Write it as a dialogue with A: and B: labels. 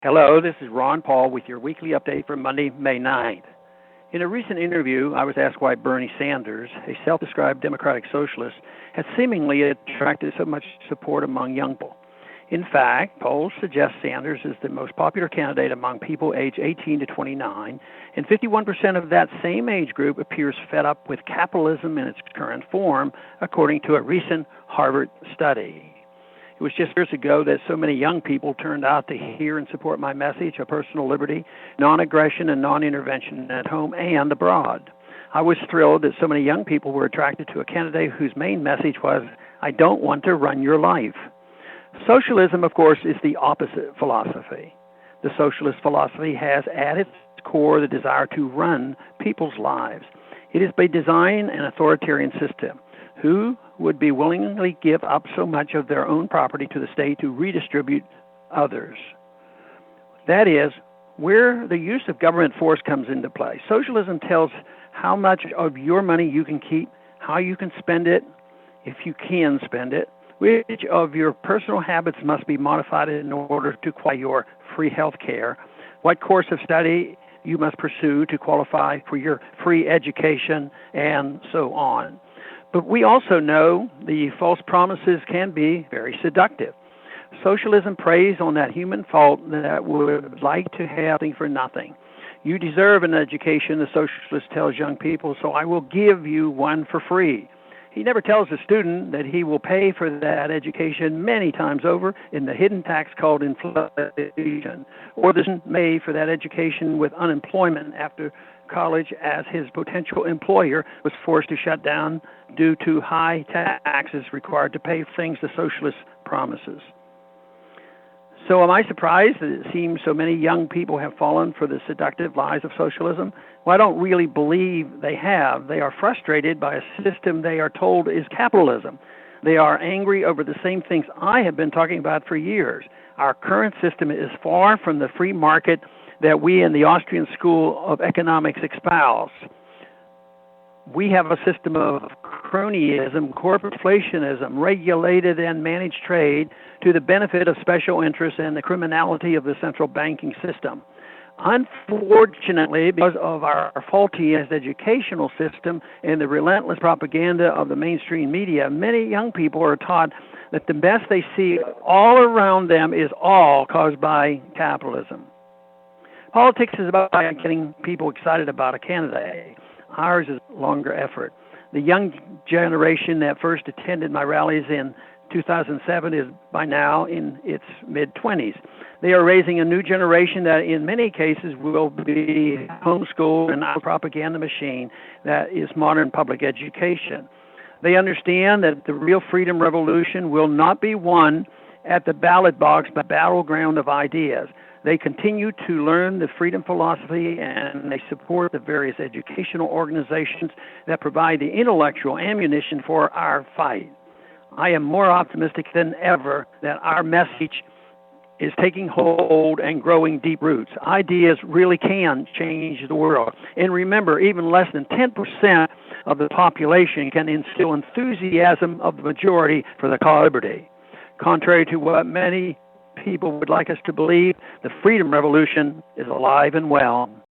A: Hello, this is Ron Paul with your weekly update for Monday, May 9th. In a recent interview, I was asked why Bernie Sanders, a self-described democratic socialist, has seemingly attracted so much support among young people. In fact, polls suggest Sanders is the most popular candidate among people aged 18 to 29, and 51% of that same age group appears fed up with capitalism in its current form, according to a recent Harvard study. It was just years ago that so many young people turned out to hear and support my message of personal liberty, non-aggression, and non-intervention at home and abroad. I was thrilled that so many young people were attracted to a candidate whose main message was, "I don't want to run your life." Socialism, of course, is the opposite philosophy. The socialist philosophy has at its core the desire to run people's lives. It is by design an authoritarian system. Who would be willingly give up so much of their own property to the state to redistribute others? That is where the use of government force comes into play. Socialism tells how much of your money you can keep, how you can spend it, if you can spend it, which of your personal habits must be modified in order to qualify your free health care, what course of study you must pursue to qualify for your free education, and so on. But we also know the false promises can be very seductive. Socialism preys on that human fault that would like to have something for nothing. You deserve an education, the socialist tells young people, so I will give you one for free. He never tells the student that he will pay for that education many times over in the hidden tax called inflation, or the may for that education with unemployment after college as his potential employer was forced to shut down due to high taxes required to pay things the socialist promises. So am I surprised that it seems so many young people have fallen for the seductive lies of socialism? Well, I don't really believe they have. They are frustrated by a system they are told is capitalism. They are angry over the same things I have been talking about for years. Our current system is far from the free market that we in the Austrian School of Economics espouse. We have a system of cronyism, corporationism, regulated and managed trade to the benefit of special interests and the criminality of the central banking system. Unfortunately, because of our faulty educational system and the relentless propaganda of the mainstream media, many young people are taught that the mess they see all around them is all caused by capitalism. Politics is about getting people excited about a candidate. Ours is longer effort. The young generation that first attended my rallies in 2007 is by now in its mid-20s. They are raising a new generation that in many cases will be homeschooled and a propaganda machine that is modern public education. They understand that the real freedom revolution will not be won at the ballot box, but battleground of ideas. They continue to learn the freedom philosophy, and they support the various educational organizations that provide the intellectual ammunition for our fight. I am more optimistic than ever that our message is taking hold and growing deep roots. Ideas really can change the world. And remember, even less than 10% of the population can instill enthusiasm of the majority for the cause of liberty. Contrary to what many people would like us to believe, the freedom revolution is alive and well.